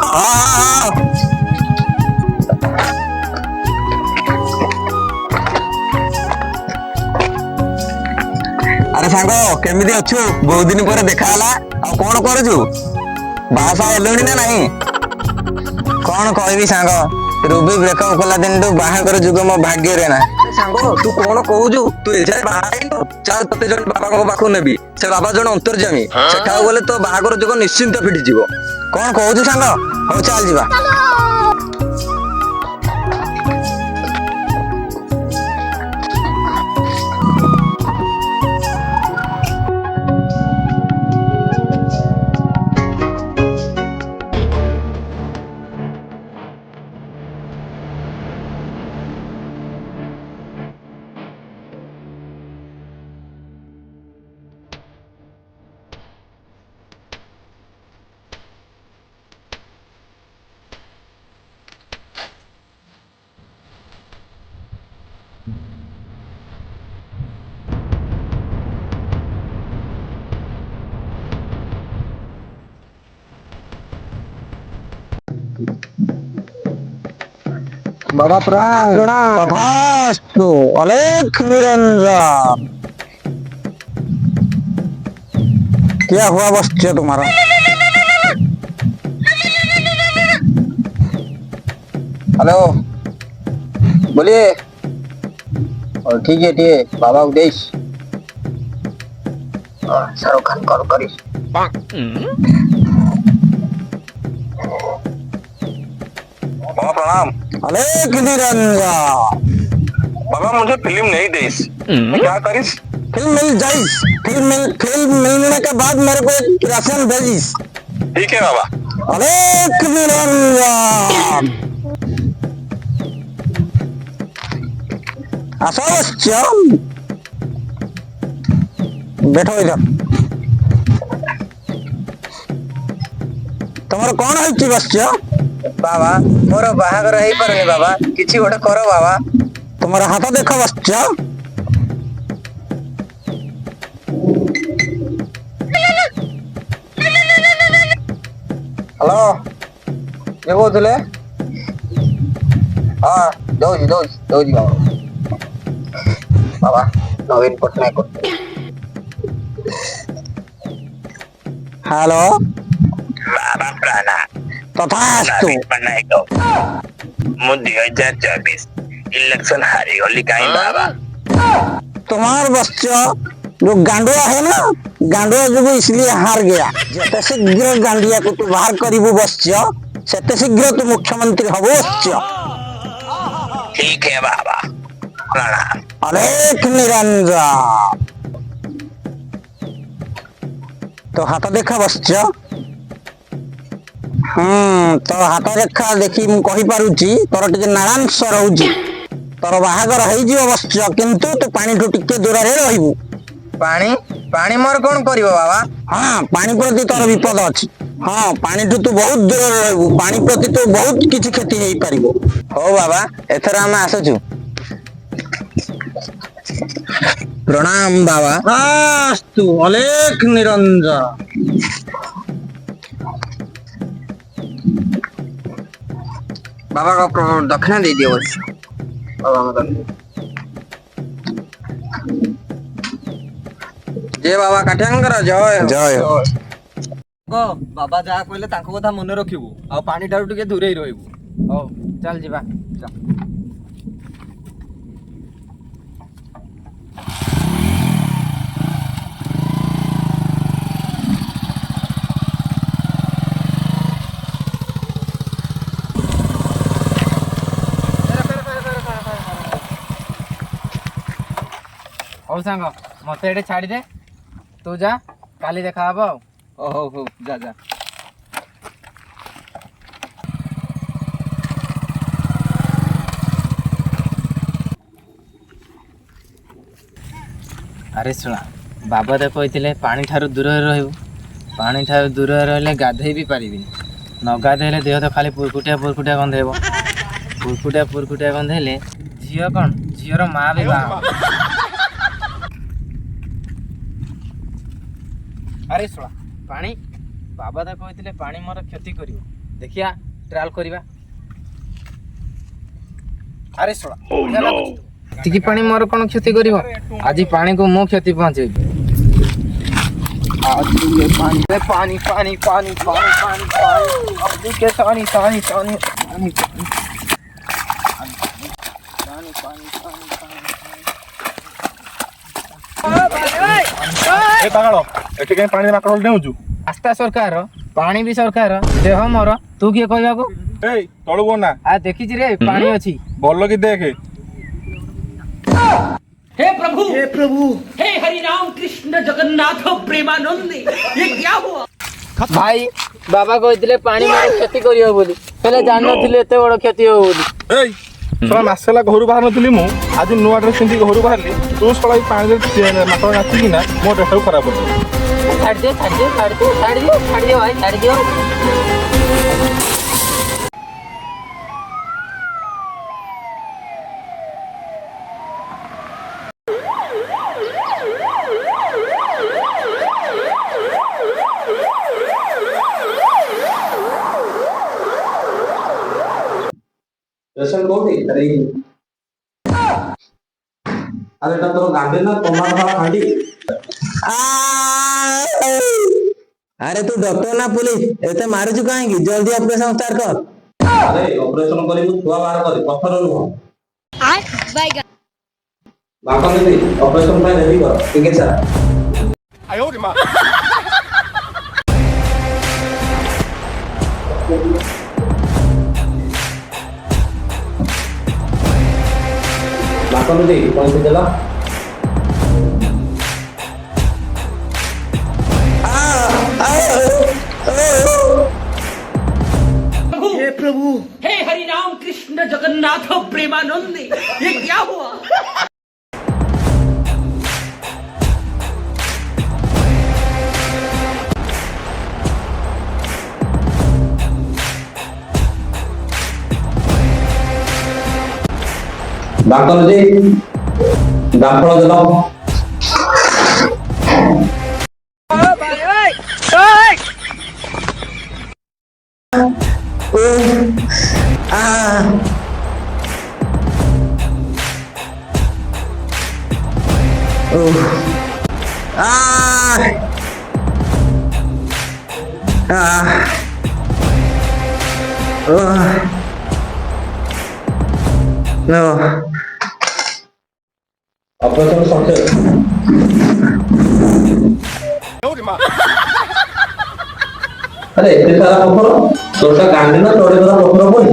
अरे सांग केमिति अच्छु बहुत दिन पर देखा हला आ कौन करू बासा हेलुणी ना नहीं कौन कहबी सांग रूबी ब्रेकअप कला दिन तू बाहागर जुग मो भाग्य रे ना सांग तू कौन कहूजु तू एजाय बाहाई चल तते जण बाबा को पाखु नेबी से बाबा जण अंतर्जामी सेठा गले तो बाहागर जुग निश्चिंत फिटी जीवो कौन कहूजु सांग हो चल जीवा बाबा प्रणाम तथास्तु अलेख निरंजन क्या हुआ बच्चे तुम्हारा हेलो बोलिए और ठीक है बाबा उदेश शाहरुख खान कॉल करी बाबा प्रणाम अलेख निरंजन बाबा मुझे फिल्म नहीं देस क्या करिस फिल्म मिल जाइस फिल्म मिलने के बाद मेरे को एक राशन भेजिस ठीक है बाबा अलेख निरंजन आसो बच्चों बैठो इधर तुम्हारा कौन है बच्चों बाबा मोर बाहागर हो पारे बाबा किछि गोटे करो बाबा तुम्हारा हाथ देख बच्च हेलो ये कहते हाँ दौजी बाबा नवीन पट्टनायक हेलो बाबा प्रणाम तथास्तु मु 2024 इलेक्शन हारी गली कहीं बाबा तुम्हार बच्चा जो गांडुआ है ना गांडुआ जो इसलिए हार गया जते शीघ्र गांडिया को तू बाहर करिबू बच्चा सेते शीघ्र तू मुख्यमंत्री हबो बच्चा ठीक है बाबा प्रणाम अलेख निरंजन तो हाथ देखा बच्चा तो हाथ रेखा देखी मु कहि पारुची तोर टिके नारांश रहउची तोर बाहागर होई जीव अवश्य किंतु तू पानी ठू टिके दूर रे रहिबू पानी मोर कोन करिवो बाबा हां पानी प्रति तोर विपद अछि हां पानी ठू तू बहुत दूर रे रहिबू पानी प्रति तू बहुत किछि क्षति हेई परिबो हो बाबा एथर हम आसछु प्रणाम बाबा आस्तु अलेख निरंजन बाबा को दक्षिणा दे दियो बाबा मतलब जय बाबा काठ्यांकर जय जय गो बाबा जा कहले तांको कथा मन रखिबू आ पानी ठारू टिके दूरे रहइबू हो चल जीवा हौ सांग मत एटे छाड़ी दे तू जा काली देखा हबो हो जा जा अरे सुना बाबा तो कहते पानी ठारू दूर रहू पानी ठारू दूर रही गाधे भी पारि न गाधेले देह तो खाली पुरकुटिया गंधेब पुरकुटिया गंधेले झील कौन झीर माँ भी बाहा अरे शुणा पानी बाबा तो कहते पानी मोर क्षति कर ଦେଖିଆ ଟ୍ରାଏଲ୍ କରିବା। ଆରେ ଶଳା ବଢିଆ ଲାଗୁଛି। ଏତିକି ପାଣି ମୋର କ'ଣ କ୍ଷତି କରିବ? ଆଜି ପାଣିକୁ ମୁଁ କ୍ଷତି ପହଞ୍ଚେଇବି। ପାଣି ପାଣି ପାଣି ପାଣି ପାଣି ପାଣି ପାଣି ପାଣି ପାଣି ପାଗଳ ଏଠି କାଇଁ ପାଣି ମାକଡ଼ ଡେଉଁଛୁ? ରାସ୍ତା ସରକାର ପାଣି ବି ସରକାର ଦେହ ମୋର ତୁ କିଏ କହିବାକୁ? ଏଇ ତଳକୁ ନା ଆ ଦେଖିଛି ରେ ପାଣି ଅଛି। ଭଲ କି ଦେଖେ। हे प्रभु हे हरि राम कृष्ण जगन्नाथ प्रेमानंद ये क्या हुआ? ଭାଇ ବାବା କହିଥିଲେ ପାଣି ମୋର କ୍ଷତି କରିବ ବୋଲି, ହେଲେ ଜାଣିନଥିଲି ଏତେ ବଡ କ୍ଷତି ହବ ବୋଲି। ଏଇ ଶଳା ମାସେ ହେଲା ଘରୁ ବାହାରି ନଥିଲି ମୁଁ, ଆଜି ନୂଆ ଡ୍ରେସ୍ ପିନ୍ଧିକି ଘରୁ ବାହାରିଲି। ତୁ ଶଳା ଏଇ ପାଣିରେ ମାକଡ଼ ନାଚିକିନା ମୋ ଡ୍ରେସ୍ଟାକୁ ଖରାପ କରିଦେଲୁ। ଛାଡ଼ିଦିଅ ଛାଡ଼ିଦିଅ ଛାଡ଼ିଦିଅ ଛାଡ଼ିଦିଅ ଛାଡ଼ିଦିଅ ଭାଇ ଛାଡ଼ିଦିଅ। पेशेंट कोठी अरे अरे ता तो गांडे ना टमाटर वाला खांडी अरे तू डॉक्टर ना पुलिस एते मारू छु काहे की जल्दी ऑपरेशन स्टार्ट कर। अरे ऑपरेशन करी तू छुआ बाहर कर पत्थर नु हां बाय गा बापा ने ऑपरेशन पे रेडी कर ठीक है सर। आयो रे मां बापा ने कौन से चला हे प्रभु हे हरि राम कृष्ण जगन्नाथ प्रेमानंद ये क्या हुआ? डॉक्टर जी डॉक्टर चलो No. Operation success. अरे इतने सारा पत्थर तोटा गांडी ना तोड़े वाला पत्थर कोई